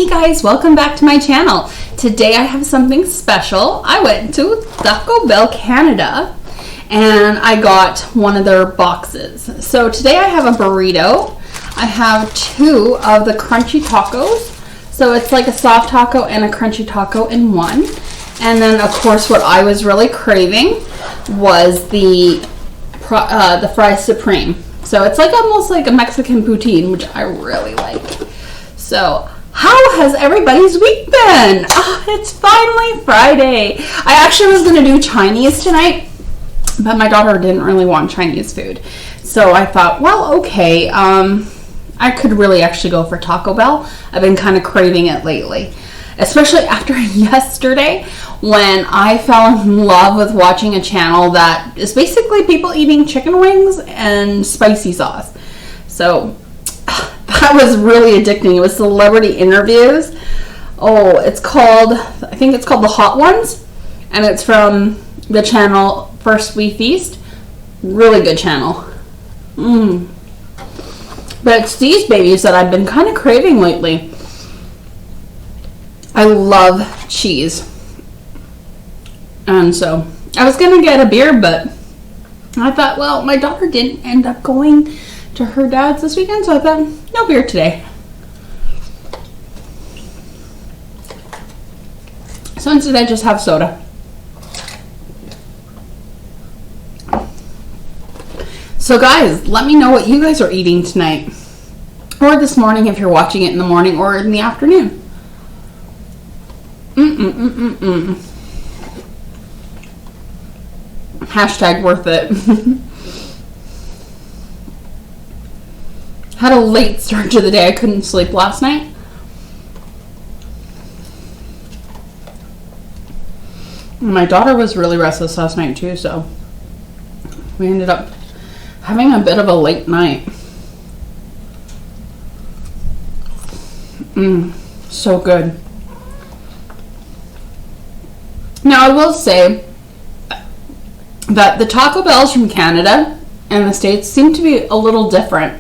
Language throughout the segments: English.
Hey guys, welcome back to my channel. Today I have something special. I went to Taco Bell Canada and I got one of their boxes. So today I have a burrito. I have two of the crunchy tacos. So it's like a soft taco and a crunchy taco in one. And then of course what I was really craving was the fries supreme. So it's like almost like a Mexican poutine, which I really like. So how has everybody's week been? Oh, it's finally Friday. I actually was going to do Chinese tonight, but my daughter didn't really want Chinese food. So I thought, well, okay, I could really actually go for Taco Bell. I've been kind of craving it lately, especially after yesterday when I fell in love with watching a channel that is basically people eating chicken wings and spicy sauce. So that was really addicting. It was celebrity interviews. Oh, I think it's called The Hot Ones, and it's from the channel First We Feast. Really good channel. But it's these babies that I've been kind of craving lately. I love cheese. And so I was going to get a beer, but I thought, well, my daughter didn't end up going to her dad's this weekend, so I thought, no beer today. So instead I just have soda. So guys, let me know what you guys are eating tonight. Or this morning if you're watching it in the morning, or in the afternoon. Hashtag worth it. Had a late start to the day. I couldn't sleep last night. My daughter was really restless last night too, so we ended up having a bit of a late night. So good. Now I will say that the Taco Bells from Canada and the States seem to be a little different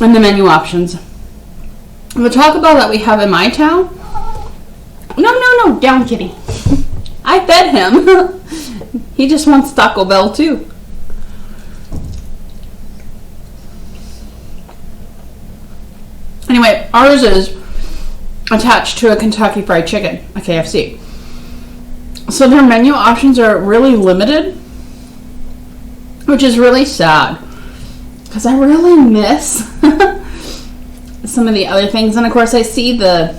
in the menu options. The Taco Bell that we have in my town, no, down kitty. I fed him. He just wants Taco Bell too. Anyway, ours is attached to a Kentucky Fried Chicken, a KFC. So their menu options are really limited, which is really sad because I really miss some of the other things. And of course I see the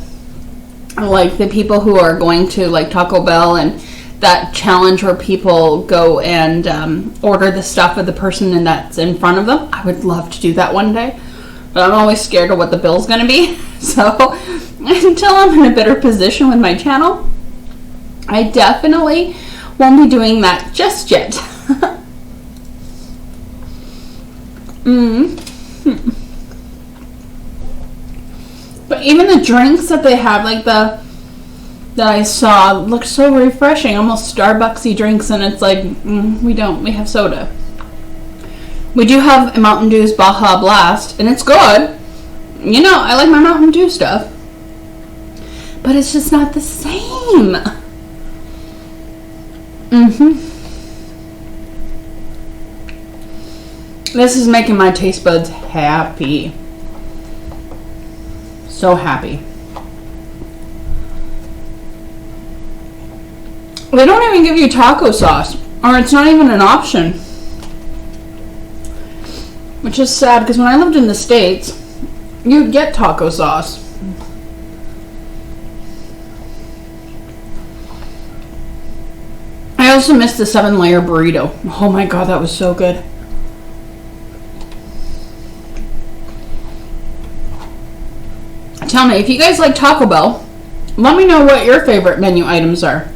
people who are going to like Taco Bell and that challenge where people go and order the stuff of the person that's in front of them. I would love to do that one day, but I'm always scared of what the bill's going to be. So until I'm in a better position with my channel, I definitely won't be doing that just yet. But even the drinks that they have, like that I saw, look so refreshing, almost Starbucksy drinks, and it's like, we have soda. We do have a Mountain Dew's Baja Blast, and it's good. You know, I like my Mountain Dew stuff. But it's just not the same. This is making my taste buds happy. So happy. They don't even give you taco sauce, or it's not even an option. Which is sad, because when I lived in the States, you'd get taco sauce. I also missed the 7-layer burrito. Oh my god, that was so good. Tell me, if you guys like Taco Bell, let me know what your favorite menu items are.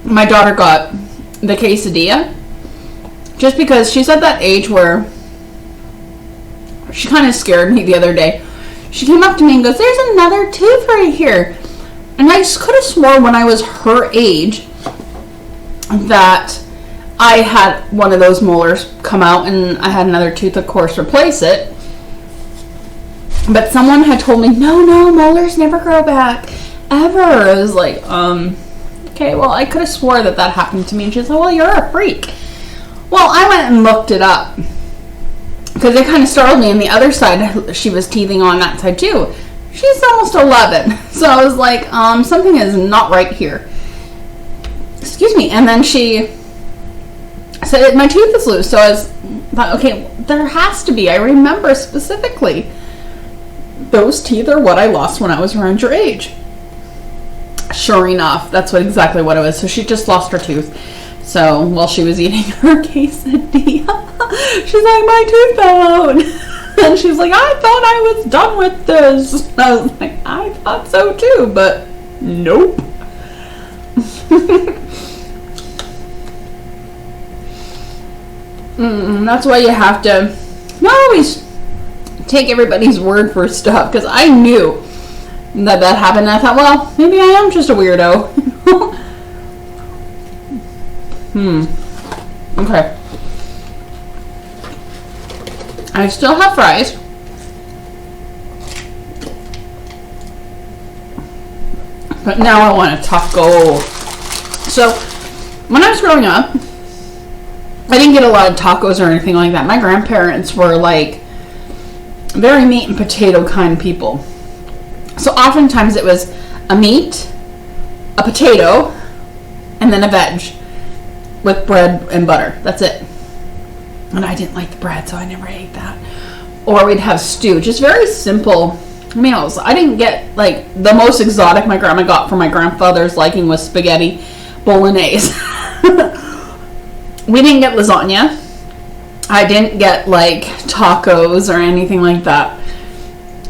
My daughter got the quesadilla just because she's at that age where she kind of scared me the other day. She came up to me and goes, "There's another tooth right here." And I could have swore when I was her age that I had one of those molars come out, and I had another tooth, of course, replace it. But someone had told me, no, molars never grow back, ever. I was like, okay, well, I could have swore that happened to me. And she's like, well, you're a freak. Well, I went and looked it up, because it kind of startled me. And the other side, she was teething on that side too. She's almost 11. So I was like, something is not right here. Excuse me. And then she said, my tooth is loose. So I thought, okay, there has to be. I remember specifically. Those teeth are what I lost when I was around your age. Sure enough, that's exactly what it was. So she just lost her tooth. So while she was eating her quesadilla, she's like, my tooth fell out. And she's like, I thought I was done with this. And I was like, I thought so too, but nope. That's why you have to not always take everybody's word for stuff, because I knew that happened, and I thought, well, maybe I am just a weirdo. Okay. I still have fries. But now I want a taco. So, when I was growing up, I didn't get a lot of tacos or anything like that. My grandparents were like very meat and potato kind of people. So oftentimes it was a meat, a potato, and then a veg with bread and butter. That's it. And I didn't like the bread, so I never ate that. Or we'd have stew. Just very simple meals. I didn't get, like, the most exotic my grandma got from my grandfather's liking was spaghetti bolognese. We didn't get lasagna. I didn't get, like, tacos or anything like that.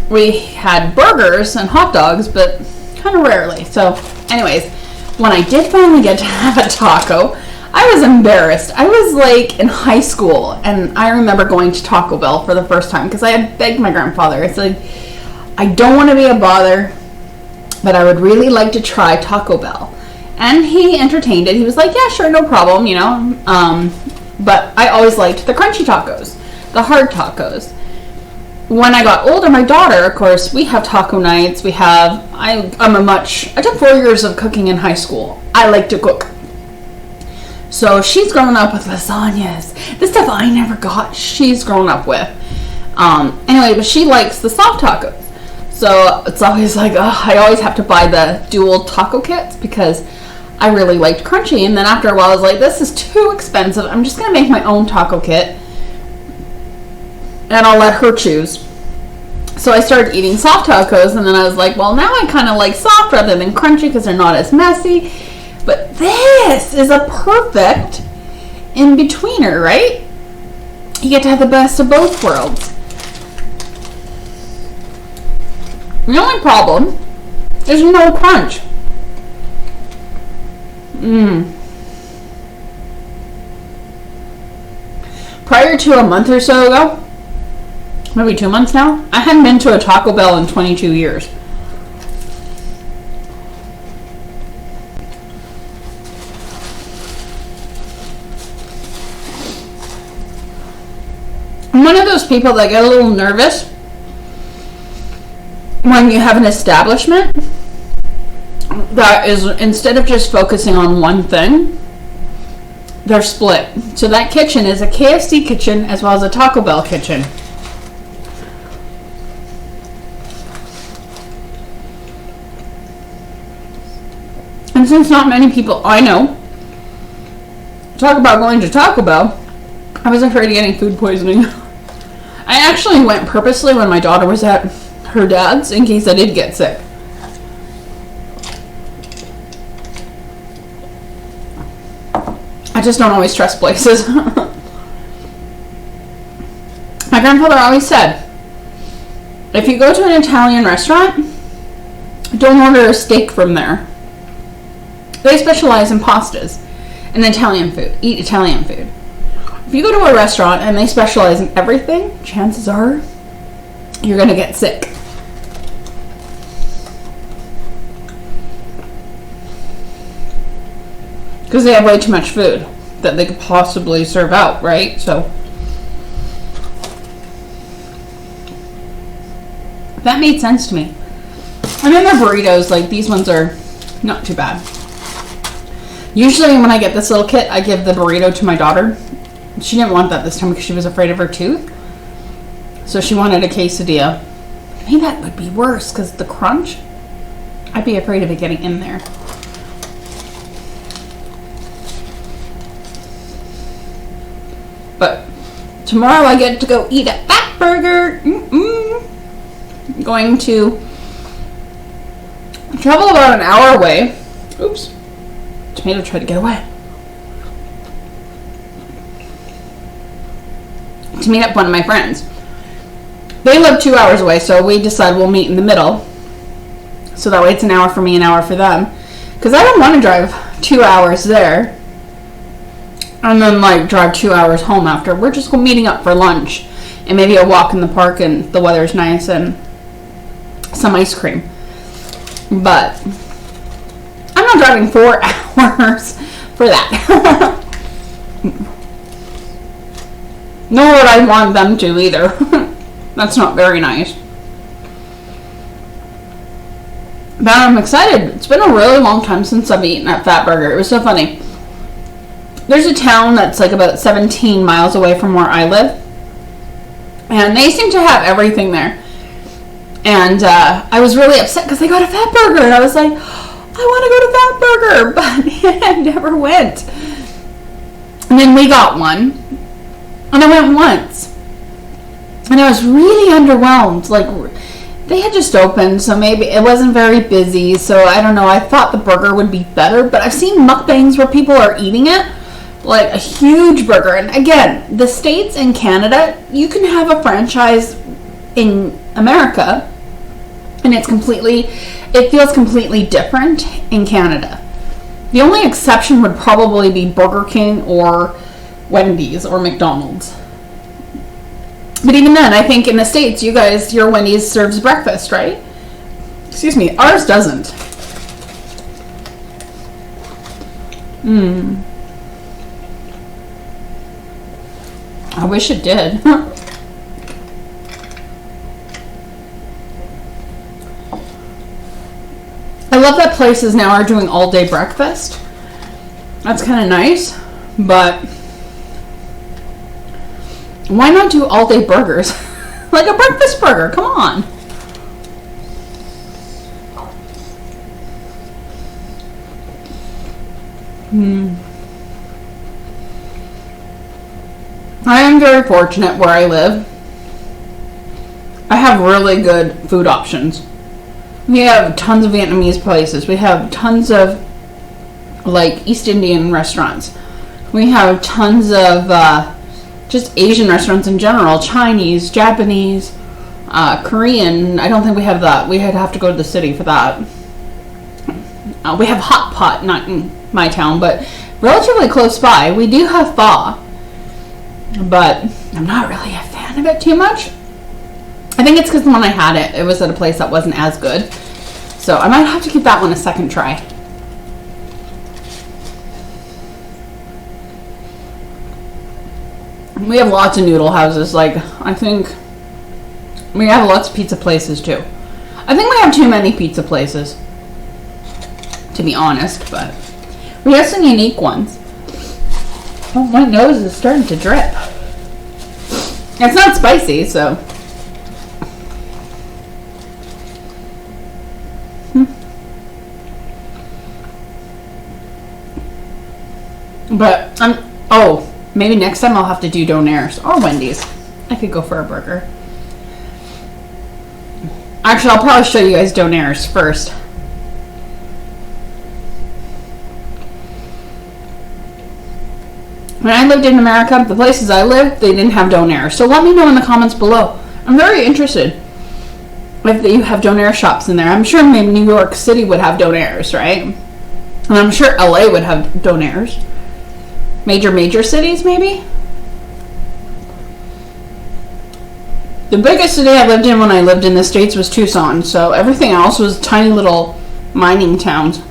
We had burgers and hot dogs, but kind of rarely. So, anyways, when I did finally get to have a taco, I was embarrassed. I was, like, in high school, and I remember going to Taco Bell for the first time, because I had begged my grandfather. It's like, I don't want to be a bother, but I would really like to try Taco Bell. And he entertained it. He was like, yeah, sure, no problem, you know. But I always liked the crunchy tacos, the hard tacos. When I got older, my daughter, of course, we have taco nights. I took 4 years of cooking in high school. I like to cook. So she's grown up with lasagnas. The stuff I never got, she's grown up with. Anyway, but she likes the soft tacos. So it's always like, I always have to buy the dual taco kits because I really liked crunchy. And then after a while, I was like, this is too expensive. I'm just going to make my own taco kit. And I'll let her choose. So I started eating soft tacos. And then I was like, well, now I kind of like soft rather than crunchy because they're not as messy. But this is a perfect in-betweener, right? You get to have the best of both worlds. The only problem is no crunch. Prior to a month or so ago, maybe 2 months now, I hadn't been to a Taco Bell in 22 years. I'm one of those people that get a little nervous when you have an establishment that is, instead of just focusing on one thing, they're split. So that kitchen is a KFC kitchen as well as a Taco Bell kitchen. And since not many people I know talk about going to Taco Bell, I was afraid of getting food poisoning. I actually went purposely when my daughter was at her dad's in case I did get sick. I just don't always trust places. My grandfather always said, if you go to an Italian restaurant, don't order a steak from there. They specialize in pastas and Italian food. Eat Italian food. If you go to a restaurant and they specialize in everything, chances are you're going to get sick. Because they have way too much food. that they could possibly serve out, right? So that made sense to me. And then their burritos, like these ones are not too bad. Usually when I get this little kit, I give the burrito to my daughter. She didn't want that this time because she was afraid of her tooth. So she wanted a quesadilla. Maybe that would be worse because the crunch, I'd be afraid of it getting in there. But tomorrow I get to go eat a fat burger. I'm going to travel about an hour away. Oops. Tomato tried to get away. To meet up one of my friends. They live 2 hours away, so we decided we'll meet in the middle. So that way it's an hour for me, an hour for them. Because I don't want to drive 2 hours there and then like drive 2 hours home after. We're just meeting up for lunch and maybe a walk in the park and the weather's nice and some ice cream. But I'm not driving 4 hours for that. Nor would I want them to either. That's not very nice. But I'm excited. It's been a really long time since I've eaten at Fatburger. It was so funny. There's a town that's like about 17 miles away from where I live. And they seem to have everything there. And I was really upset because they got a Fatburger. And I was like, I want to go to Fatburger. But I never went. And then we got one. And I went once. And I was really underwhelmed. Like, they had just opened, so maybe it wasn't very busy. So I don't know. I thought the burger would be better. But I've seen mukbangs where people are eating it. Like a huge burger. And again, the States and Canada, you can have a franchise in America. And it feels completely different in Canada. The only exception would probably be Burger King or Wendy's or McDonald's. But even then, I think in the States, your Wendy's serves breakfast, right? Excuse me, ours doesn't. I wish it did. I love that places now are doing all day breakfast. That's kind of nice, but why not do all day burgers? Like a breakfast burger, come on. I am very fortunate where I live. I have really good food options. We have tons of Vietnamese places. We have tons of like East Indian restaurants. We have tons of just Asian restaurants in general. Chinese, Japanese, Korean. I don't think we have that. We'd have to go to the city for that. We have hot pot, not in my town, but relatively close by. We do have pho, but I'm not really a fan of it too much. I think it's because when I had it, it was at a place that wasn't as good. So I might have to give that one a second try. We have lots of noodle houses. Like, I think we have lots of pizza places too. I think we have too many pizza places, to be honest, but we have some unique ones. Oh, my nose is starting to drip. It's not spicy, so. But, maybe next time I'll have to do Donairs or Wendy's. I could go for a burger. Actually, I'll probably show you guys Donairs first. When I lived in America, the places I lived, they didn't have Donairs. So let me know in the comments below. I'm very interested if you have Donair shops in there. I'm sure maybe New York City would have Donairs, right? And I'm sure LA would have Donairs. Major cities, maybe? The biggest city I lived in when I lived in the States was Tucson, so everything else was tiny little mining towns.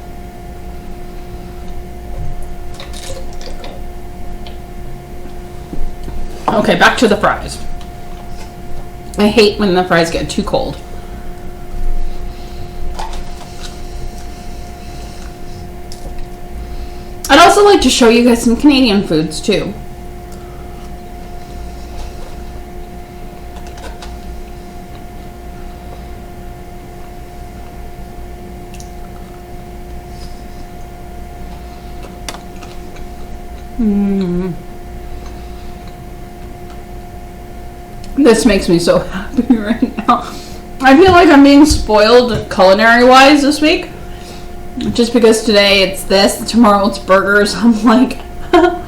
Okay, back to the fries. I hate when the fries get too cold. I'd also like to show you guys some Canadian foods too. This makes me so happy right now. I feel like I'm being spoiled culinary-wise this week. Just because today it's this, tomorrow it's burgers. I'm like... I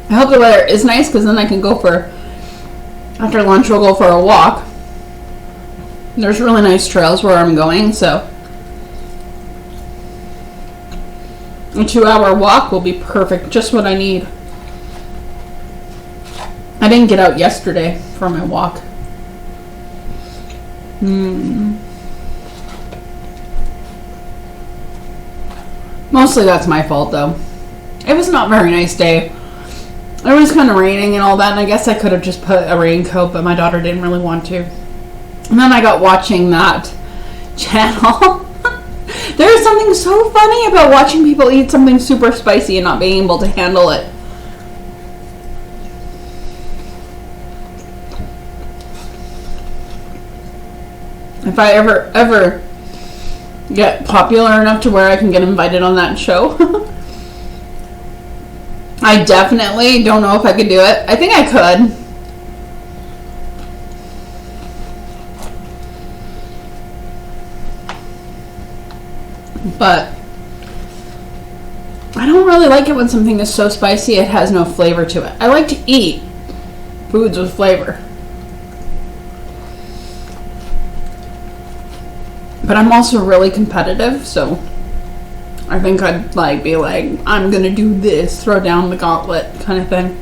hope the weather is nice because then I can go for... After lunch we'll go for a walk. There's really nice trails where I'm going, so... A 2-hour walk will be perfect, just what I need. I didn't get out yesterday for my walk. Mostly that's my fault though. It was not a very nice day. It was kind of raining and all that, and I guess I could have just put a raincoat, but my daughter didn't really want to. And then I got watching that channel. There's something so funny about watching people eat something super spicy and not being able to handle it. If I ever get popular enough to where I can get invited on that show, I definitely don't know if I could do it. I think I could. But I don't really like it when something is so spicy it has no flavor to it. I like to eat foods with flavor. But I'm also really competitive, so I think I'd be like, I'm gonna do this, throw down the gauntlet kind of thing.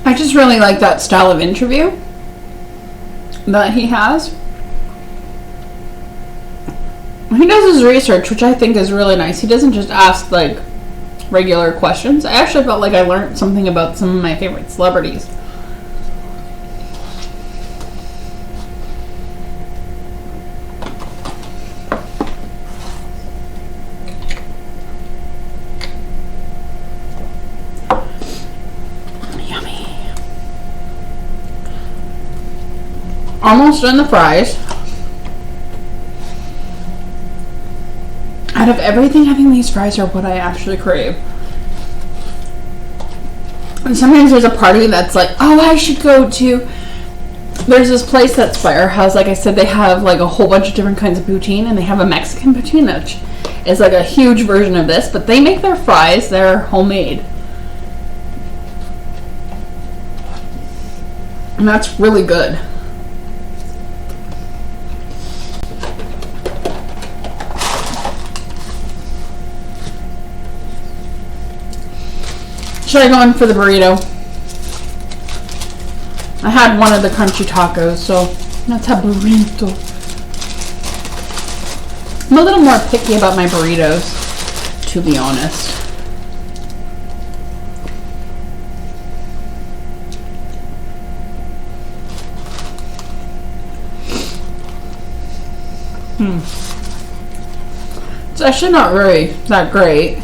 I just really like that style of interview that he has. He does his research, which I think is really nice. He doesn't just ask like regular questions. I actually felt like I learned something about some of my favorite celebrities. Almost done the fries. Out of everything, I think these fries are what I actually crave. And sometimes there's a party that's like, oh, I should go to... There's this place that's Firehouse. Like I said, they have like a whole bunch of different kinds of poutine, and they have a Mexican poutine, which is like a huge version of this, but they make their fries, they're homemade. And that's really good. Should I go in for the burrito? I had one of the crunchy tacos, so let's have burrito. I'm a little more picky about my burritos, to be honest. It's actually not really that great.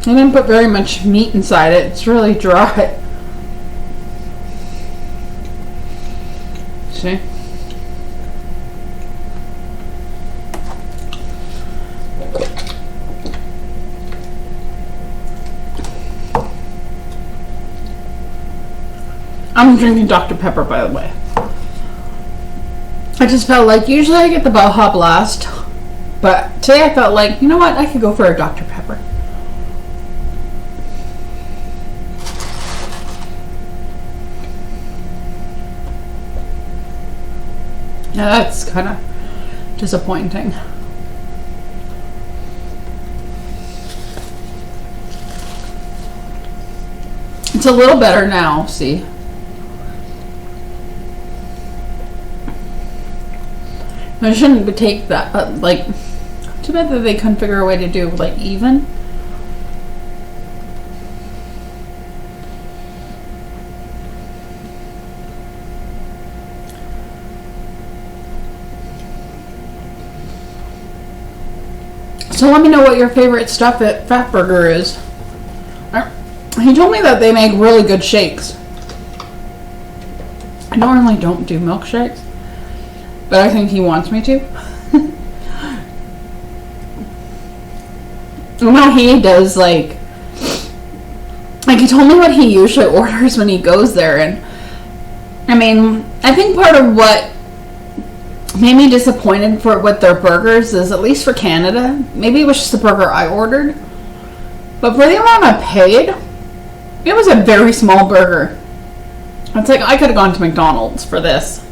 I didn't put very much meat inside it. It's really dry. See? I'm drinking Dr. Pepper, by the way. I just felt like, usually I get the Baja Blast, but today I felt like, you know what, I could go for a Dr. Pepper. Now that's kind of disappointing. It's a little better now, see? I shouldn't take that, like, too bad that they couldn't figure a way to do, like, even. So let me know what your favorite stuff at Fatburger is. He told me that they make really good shakes. I normally don't do milkshakes, but I think he wants me to. Well, he does, like he told me what he usually orders when he goes there, and I mean, I think part of what made me disappointed with their burgers is, at least for Canada, maybe it was just the burger I ordered, but for the amount I paid, it was a very small burger. It's like I could have gone to McDonald's for this.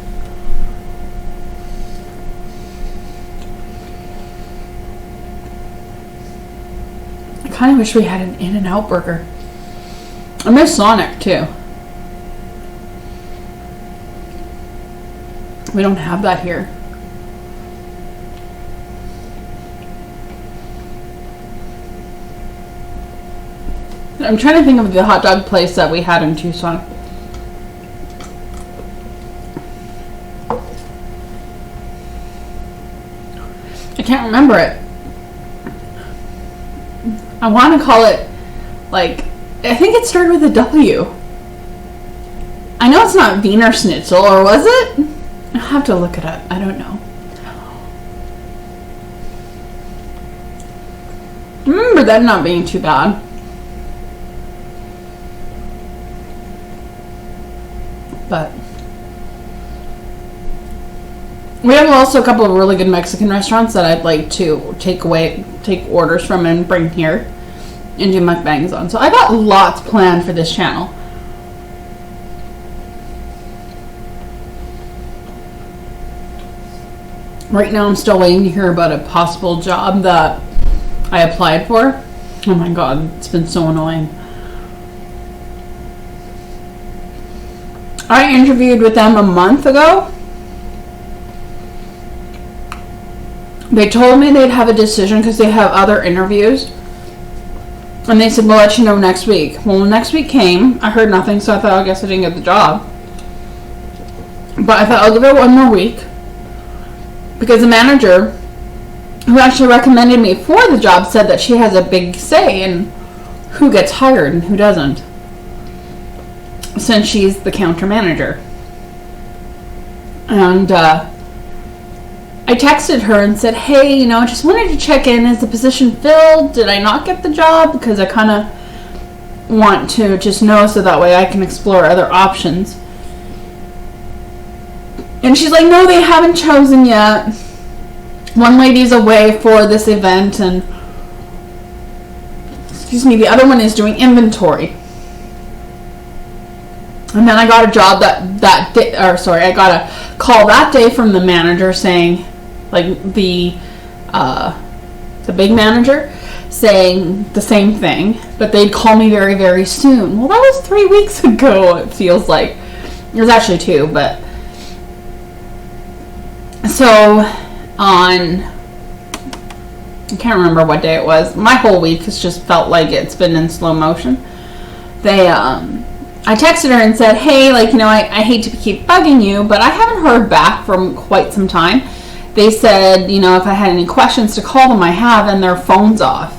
I kind of wish we had an In-N-Out burger. I miss Sonic too. We don't have that here. I'm trying to think of the hot dog place that we had in Tucson. I can't remember it. I want to call it, like, I think it started with a W. I know it's not Wiener Schnitzel, or was it? I'll have to look it up. I don't know. I remember that not being too bad. But we have also a couple of really good Mexican restaurants that I'd like to take orders from and bring here and do mukbangs on. So I got lots planned for this channel. Right now I'm still waiting to hear about a possible job that I applied for. Oh my god, it's been so annoying. I interviewed with them a month ago. They told me they'd have a decision because they have other interviews. And they said, we'll let you know next week. Well, when next week came, I heard nothing, so I thought, I guess I didn't get the job. But I thought, I'll give it one more week. Because the manager who actually recommended me for the job said that she has a big say in who gets hired and who doesn't, since she's the counter manager. And I texted her and said, hey, you know, just wanted to check in. Is the position filled? Did I not get the job? Because I kind of want to just know so that way I can explore other options. And she's like, no, they haven't chosen yet. One lady's away for this event, and the other one is doing inventory. And then I got a job that day, I got a call that day from the manager saying, like the big manager saying the same thing, but they'd call me very, very soon. Well, that was 3 weeks ago, it feels like. It was actually 2, but so on, I can't remember what day it was. My whole week has just felt like it's been in slow motion. I texted her and said, hey, like, you know, I hate to keep bugging you, but I haven't heard back from quite some time. They said, you know, if I had any questions to call them, I have, and their phone's off.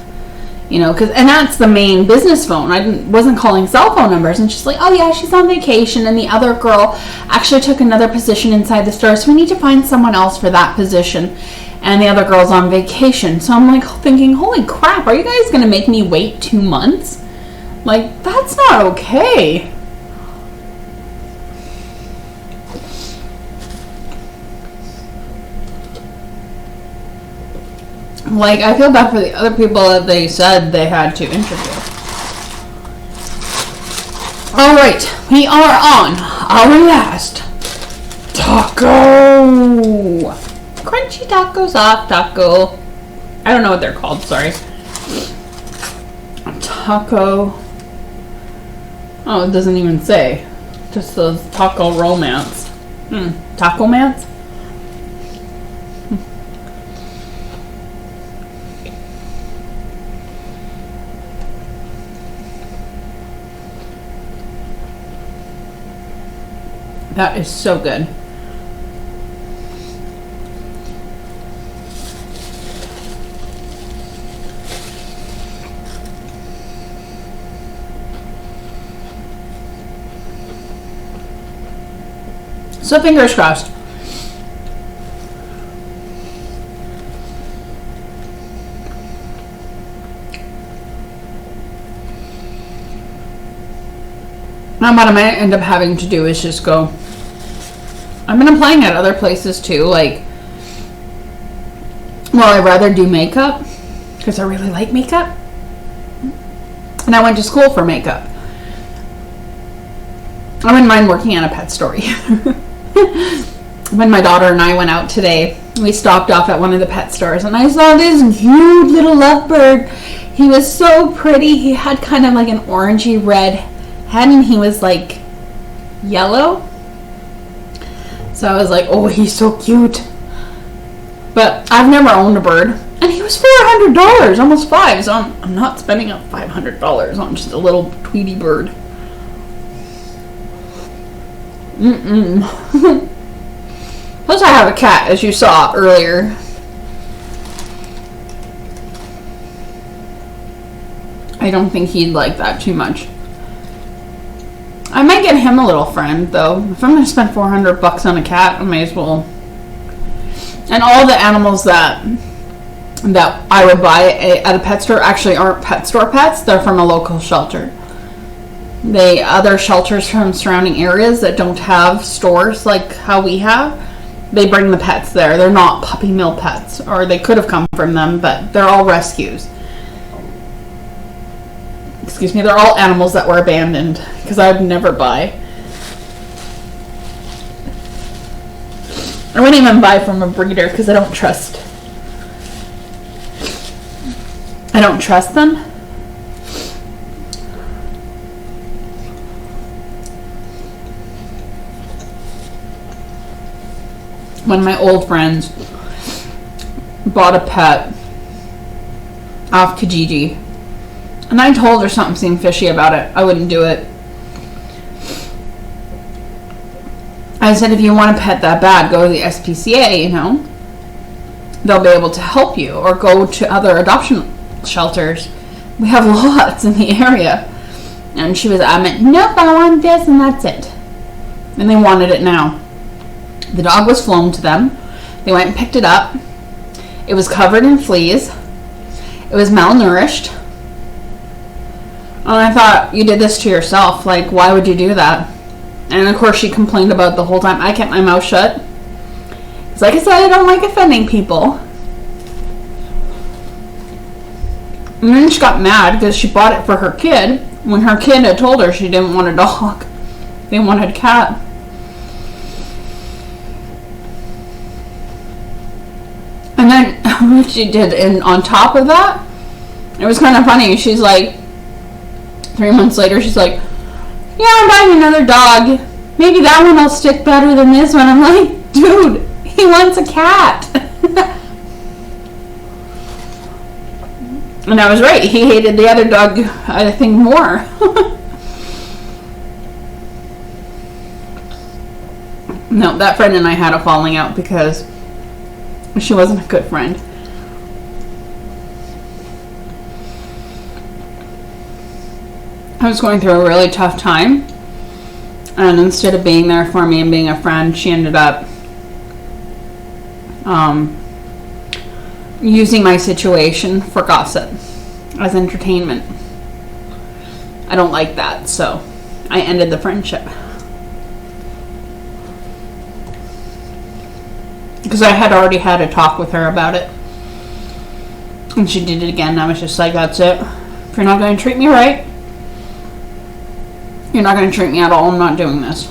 You know, and that's the main business phone. I wasn't calling cell phone numbers. And she's like, oh yeah, she's on vacation, and the other girl actually took another position inside the store, so we need to find someone else for that position. And the other girl's on vacation. So I'm like thinking, holy crap, are you guys going to make me wait 2 months? Like, that's not okay. Like, I feel bad for the other people that they said they had to interview. Alright, we are on our last taco. Crunchy taco, soft taco. I don't know what they're called, sorry. Taco. Oh, it doesn't even say. Just those taco romance. Taco mance? That is so good. So fingers crossed. Now what I might end up having to do is just go. I've been applying at other places too, like, well, I'd rather do makeup because I really like makeup. And I went to school for makeup. I wouldn't mind working at a pet store either. When my daughter and I went out today, we stopped off at one of the pet stores and I saw this cute little lovebird. He was so pretty. He had kind of like an orangey red head and he was like yellow. So I was like, oh, he's so cute. But I've never owned a bird. And he was $400, almost $500. So I'm not spending up $500 on just a little Tweety bird. Plus I have a cat, as you saw earlier. I don't think he'd like that too much. I might get him a little friend, though. If I'm going to spend $400 on a cat, I may as well. And all the animals that I would buy at a pet store actually aren't pet store pets. They're from a local shelter. Other shelters from surrounding areas that don't have stores like how we have, they bring the pets there. They're not puppy mill pets, or they could have come from them, but they're all rescues. Excuse me, they're all animals that were abandoned, because I would never buy. I wouldn't even buy from a breeder because I don't trust them. One of my old friends bought a pet off Kijiji. And I told her something seemed fishy about it. I wouldn't do it. I said, if you want a pet that bad, go to the SPCA, you know. They'll be able to help you. Or go to other adoption shelters. We have lots in the area. And she was adamant, nope, I want this and that's it. And they wanted it now. The dog was flown to them. They went and picked it up. It was covered in fleas. It was malnourished. And I thought, you did this to yourself. Like, why would you do that? And of course she complained about it the whole time. I kept my mouth shut. Because like I said, I don't like offending people. And then she got mad because she bought it for her kid. When her kid had told her she didn't want a dog. They wanted a cat. And then what she did, and on top of that, it was kind of funny. She's like, 3 months later, she's like, yeah, I'm buying another dog. Maybe that one will stick better than this one. I'm like, dude, he wants a cat. And I was right. He hated the other dog, I think, more. No, that friend and I had a falling out because she wasn't a good friend. I was going through a really tough time, and instead of being there for me and being a friend, she ended up using my situation for gossip as entertainment. I don't like that, so I ended the friendship. Because I had already had a talk with her about it. And she did it again. I was just like, that's it. If you're not going to treat me right, you're not going to treat me at all. I'm not doing this.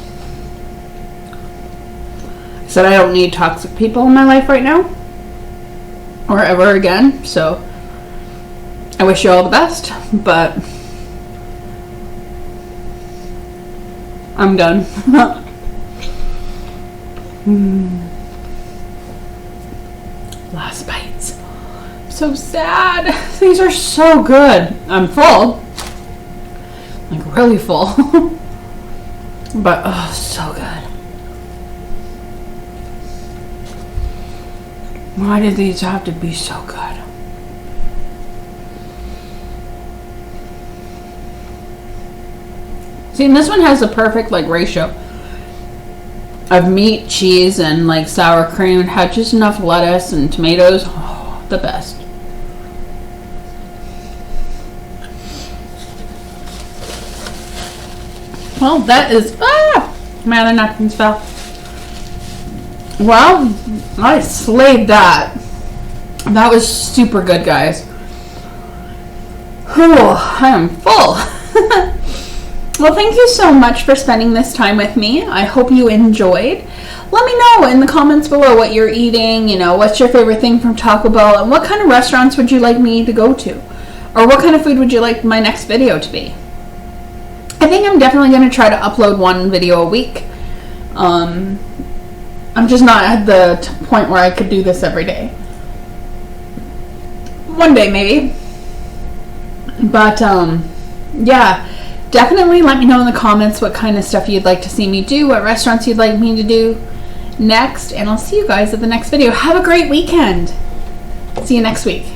I said I don't need toxic people in my life right now. Or ever again. So I wish you all the best. But I'm done. Last bites. So sad. These are so good. I'm full. Like really full. But oh, so good. Why did these have to be so good? See, and this one has the perfect like ratio of meat, cheese, and like sour cream. It had just enough lettuce and tomatoes. Oh, the best. Well, that is man, the napkins fell. Well, I slayed that. That was super good, guys. Oh, I am full. Well, thank you so much for spending this time with me. I hope you enjoyed. Let me know in the comments below what you're eating, you know, what's your favorite thing from Taco Bell, and what kind of restaurants would you like me to go to? Or what kind of food would you like my next video to be? I think I'm definitely going to try to upload one video a week. I'm just not at the point where I could do this every day. One day maybe. But yeah, definitely let me know in the comments what kind of stuff you'd like to see me do, what restaurants you'd like me to do next, and I'll see you guys at the next video. Have a great weekend. See you next week.